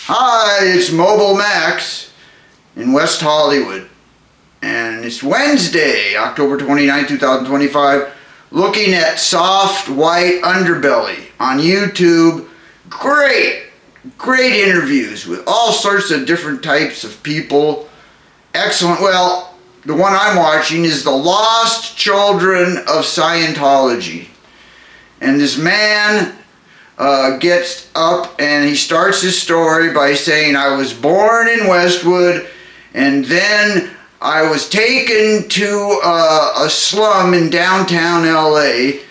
Hi, it's Mobile Max in West Hollywood. And it's Wednesday, October 29, 2025. Looking at soft white underbelly on YouTube. Great interviews with all sorts of different types of people. Excellent. Well, the one I'm watching is The Lost Children of Scientology. And this man gets up and he starts his story by saying, I was born in Westwood and then I was taken to a slum in downtown LA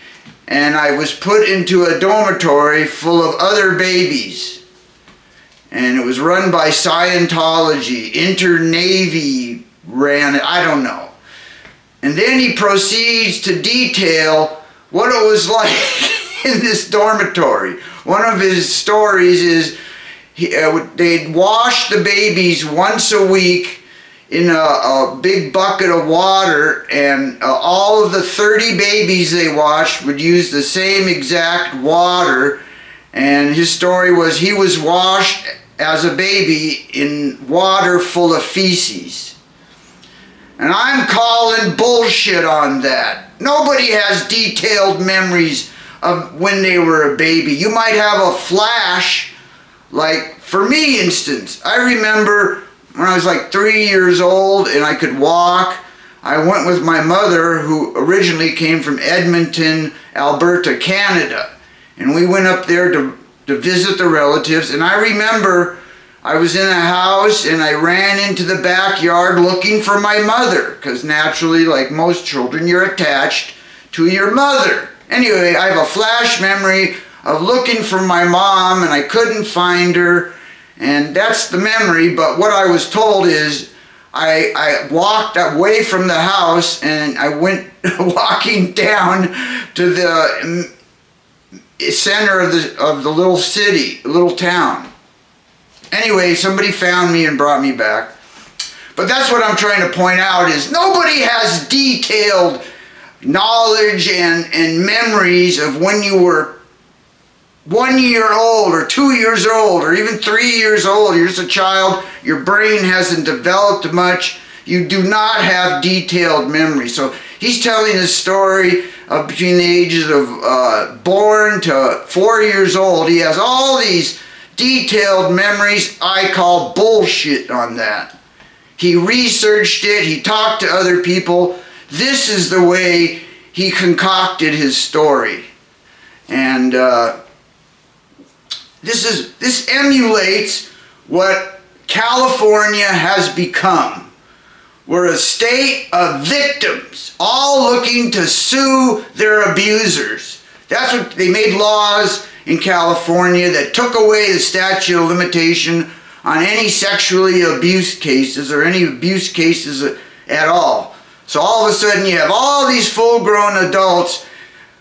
and I was put into a dormitory full of other babies. And it was run by Scientology, Inter-Navy ran it, I don't know. And then he proceeds to detail what it was like in this dormitory. One of his stories is they'd wash the babies once a week in a big bucket of water, and all of the 30 babies they washed would use the same exact water. And his story was he was washed as a baby in water full of feces. And I'm calling bullshit on that. Nobody has detailed memories of when they were a baby. You might have a flash, like for me instance, I remember when I was like 3 years old and I could walk. I went with my mother, who originally came from Edmonton, Alberta, Canada. And we went up there to visit the relatives. And I remember I was in a house and I ran into the backyard looking for my mother. Because naturally, like most children, you're attached to your mother. Anyway, I have a flash memory of looking for my mom and I couldn't find her, and that's the memory. But what I was told is I walked away from the house and I went walking down to the center of the little city, little town. Anyway, somebody found me and brought me back. But that's what I'm trying to point out is nobody has detailed knowledge and memories of when you were 1 year old or 2 years old or even 3 years old. You're just a child. Your brain hasn't developed much. You do not have detailed memory. So he's telling a story of between the ages of born to 4 years old. He has all these detailed memories. I call bullshit on that. He researched it. He talked to other people. This is the way he concocted his story. And this emulates what California has become. We're a state of victims, all looking to sue their abusers. That's what they made laws in California that took away the statute of limitation on any sexually abused cases or any abuse cases at all. So all of a sudden you have all these full-grown adults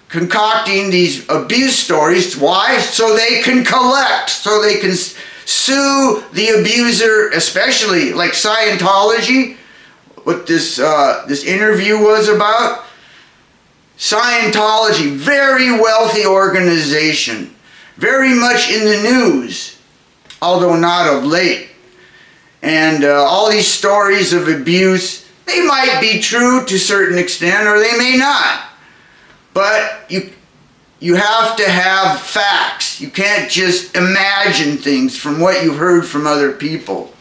concocting these abuse stories. Why? So they can collect, so they can sue the abuser, especially like Scientology, what this interview was about. Scientology, very wealthy organization, very much in the news, although not of late. And all these stories of abuse, they might be true to a certain extent or they may not. But you have to have facts. You can't just imagine things from what you've heard from other people.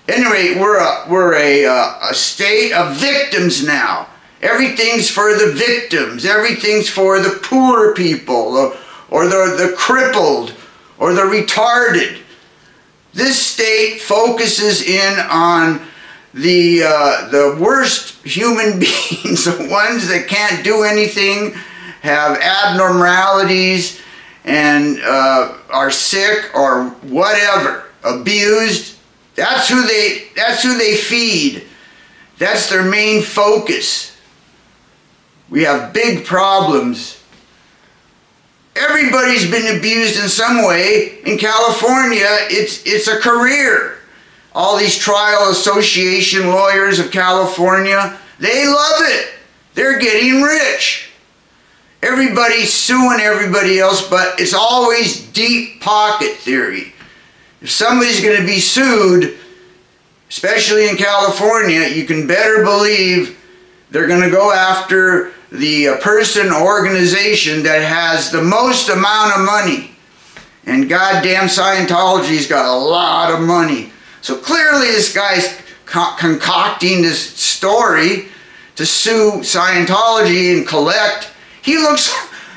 Anyway, we're a state of victims now. Everything's for the victims. Everything's for the poor people or the crippled or the retarded. This state focuses in on the worst human beings, the ones that can't do anything, have abnormalities, and are sick or whatever, abused. That's who they feed. That's their main focus. We have big problems. Everybody's been abused in some way. In California, it's a career. All these trial association lawyers of California, they love it. They're getting rich. Everybody's suing everybody else, but it's always deep pocket theory. If somebody's going to be sued, especially in California, you can better believe they're going to go after the person or organization that has the most amount of money. And goddamn Scientology's got a lot of money. So clearly this guy's concocting this story to sue Scientology and collect. He looks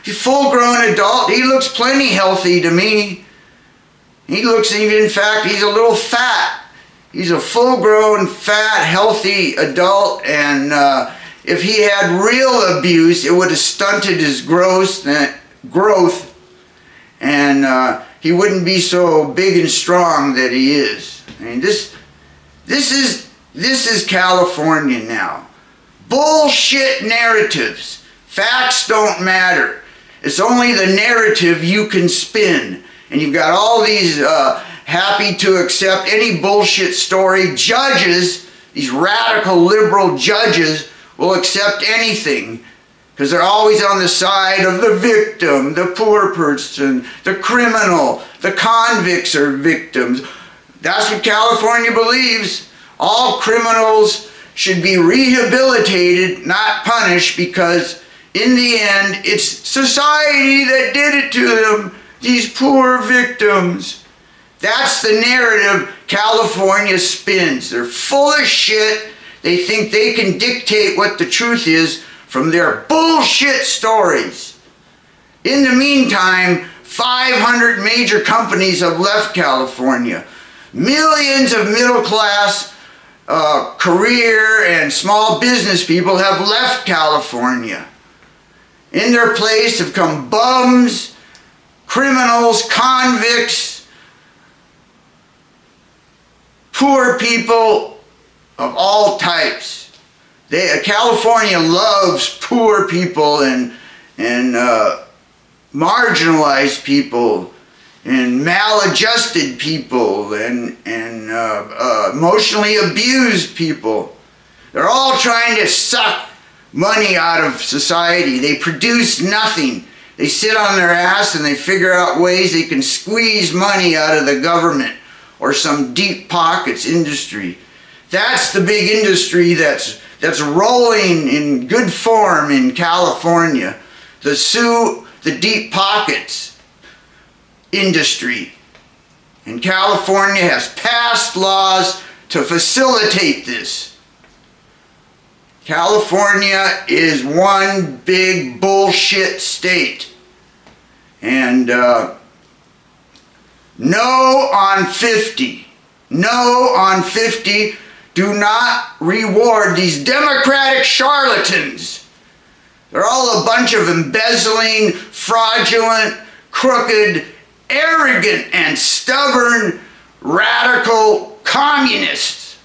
a full-grown adult. He looks plenty healthy to me. He looks, even in fact, he's a little fat. He's a full-grown, fat, healthy adult, and if he had real abuse, it would have stunted his growth, and he wouldn't be so big and strong that he is. I mean, this is California now. Bullshit narratives. Facts don't matter. It's only the narrative you can spin. And you've got all these happy to accept any bullshit story. Judges, these radical liberal judges, will accept anything because they're always on the side of the victim, the poor person, the criminal. The convicts are victims. That's what California believes. All criminals should be rehabilitated, not punished, because in the end, it's society that did it to them. These poor victims. That's the narrative California spins. They're full of shit. They think they can dictate what the truth is from their bullshit stories. In the meantime, 500 major companies have left California. Millions of middle-class career and small business people have left California. In their place have come bums, criminals, convicts, poor people of all types. California loves poor people and marginalized people and maladjusted people and emotionally abused people. They're all trying to suck money out of society. They produce nothing. They sit on their ass and they figure out ways they can squeeze money out of the government or some deep pockets industry. That's the big industry that's rolling in good form in California. The deep pockets industry. And California has passed laws to facilitate this. California is one big bullshit state. And no on 50. No on 50. Do not reward these Democratic charlatans. They're all a bunch of embezzling, fraudulent, crooked, arrogant, and stubborn, radical communists.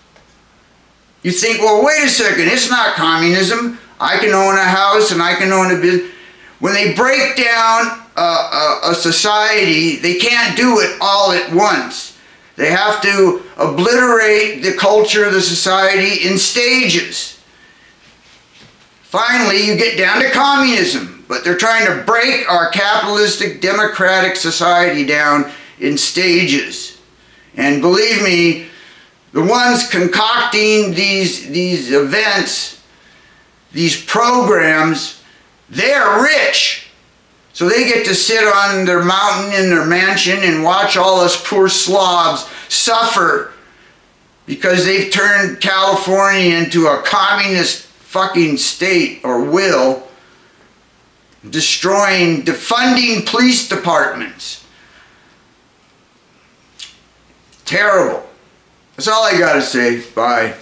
You think, well, wait a second, it's not communism. I can own a house and I can own a business. When they break down a society, they can't do it all at once. They have to obliterate the culture of the society in stages. Finally, you get down to communism, but they're trying to break our capitalistic democratic society down in stages. And believe me, the ones concocting these events, these programs, they're rich. So they get to sit on their mountain in their mansion and watch all us poor slobs suffer because they've turned California into a communist fucking state, or will, defunding police departments. Terrible. That's all I gotta say. Bye.